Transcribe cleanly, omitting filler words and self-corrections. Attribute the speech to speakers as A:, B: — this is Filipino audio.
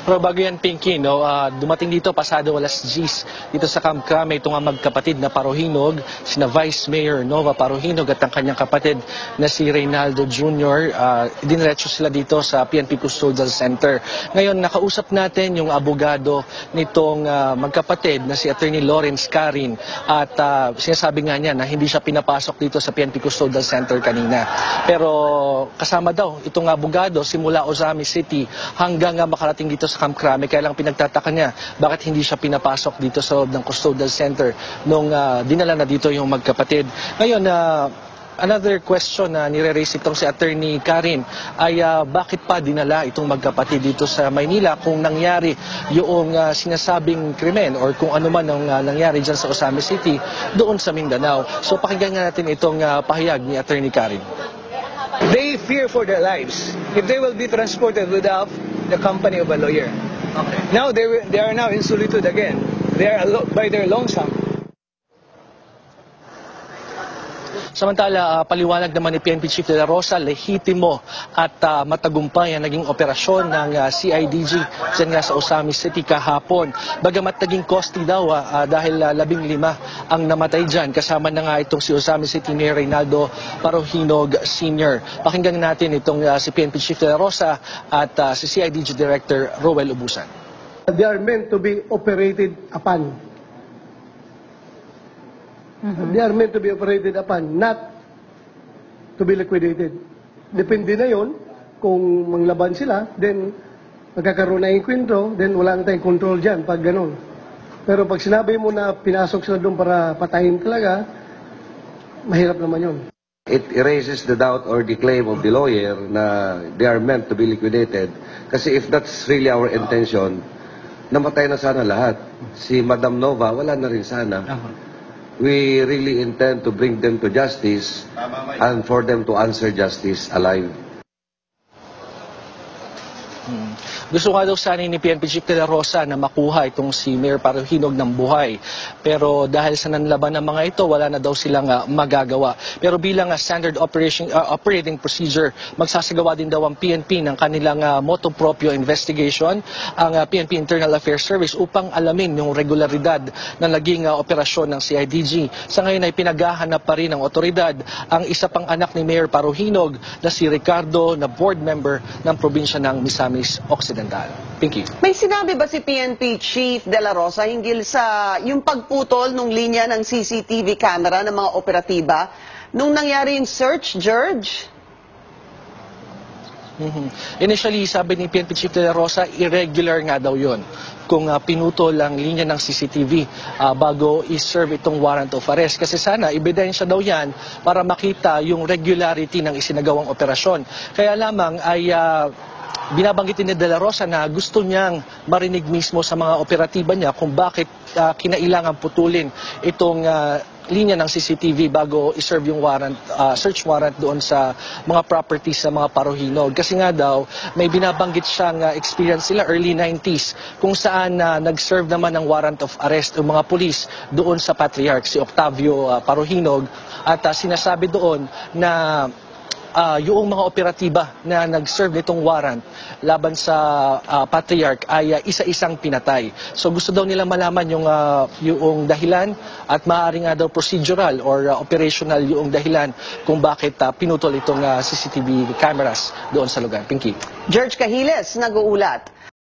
A: Pero bago yan, Pinky, no, dumating dito pasado alas 10 dito sa Camp Crame itong magkapatid na Parohinog, sina Vice Mayor Nova Parohinog at ang kanyang kapatid na si Reynaldo Jr. Diniretso sila dito sa PNP Custodial Center. Ngayon, nakausap natin yung abogado nitong magkapatid na si Attorney Lawrence Carin at sinasabi nga niya na hindi siya pinapasok dito sa PNP Custodial Center kanina. Pero kasama daw itong abogado simula Ozamis City hanggang makarating dito sa Camp Crame, kaya lang pinagtataka niya bakit hindi siya pinapasok dito sa loob ng Custodial Center nung dinala na dito yung magkapatid. Ngayon, another question na nire-raise itong si Attorney Carin ay bakit pa dinala itong magkapatid dito sa Maynila kung nangyari yung sinasabing krimen or kung ano man ang nangyari dyan sa Ozamis City doon sa Mindanao. So pakinggan nga natin itong pahayag ni Attorney Carin.
B: They fear for their lives if they will be transported without the company of a lawyer. Okay. Now they are now in solitude again. They are by their lonesome.
A: Samantala, paliwanag naman ni PNP Chief De La Rosa, lehitimo at matagumpay ang naging operasyon ng CIDG dyan nga sa Ozamis City kahapon. Bagamat naging costly daw dahil 15 ang namatay dyan. Kasama na nga itong si Ozamis City Mayor Reynaldo Parohinog Sr. Pakinggan natin itong si PNP Chief De La Rosa at si CIDG Director Roel Ubusan.
C: They are meant to be operated upon. They are meant to be operated upon, not to be liquidated. Depende na yon kung manglaban sila, then magkakaroon na yung kwento, then wala na tayong control dyan pag ganun. Pero pag sinabi mo na pinasok sila doon para patayin talaga, mahirap naman yun.
D: It erases the doubt or the claim of the lawyer na they are meant to be liquidated. Kasi if that's really our intention, namatay na sana lahat. Si Madam Nova, wala na rin sana. We really intend to bring them to justice and for them to answer justice alive.
A: Gusto nga daw sana ni PNP Chief De La Rosa na makuha itong si Mayor Parohinog ng buhay. Pero dahil sa nanlaban ng mga ito, wala na daw silang magagawa. Pero bilang standard operating procedure, magsasagawa din daw ang PNP ng kanilang motu proprio investigation, ang PNP Internal Affairs Service, upang alamin yung regularidad na naging operasyon ng CIDG. Sa ngayon ay pinaghahanap pa rin ng otoridad ang isa pang anak ni Mayor Parohinog na si Ricardo, na board member ng probinsya ng Misamis Occidental. Pinky.
E: May sinabi ba si PNP Chief De La Rosa hinggil sa yung pagputol ng linya ng CCTV camera ng mga operatiba nung nangyari yung search, George?
A: Initially, sabi ni PNP Chief De La Rosa, irregular nga daw yun kung pinutol ang linya ng CCTV bago i-serve itong warrant of arrest. Kasi sana, ebidensya daw yan para makita yung regularity ng isinagawang operasyon. Kaya lamang ay binabanggit ni De La Rosa na gusto niyang marinig mismo sa mga operatiba niya kung bakit kinailangan putulin itong linya ng CCTV bago i-serve yung warrant, search warrant doon sa mga properties sa mga Parohinog. Kasi nga daw, may binabanggit siyang experience sila early 90s kung saan nag-serve naman ng warrant of arrest ng mga pulis doon sa Patriarch, si Octavio Parohinog, at sinasabi doon na yung mga operatiba na nag-serve nitong warrant laban sa Patriarch ay isa-isang pinatay. So gusto daw nila malaman yung dahilan at maaari nga daw procedural or operational yung dahilan kung bakit pinutol itong CCTV cameras doon sa lugar. Pinky.
E: George Cahiles, nag-uulat.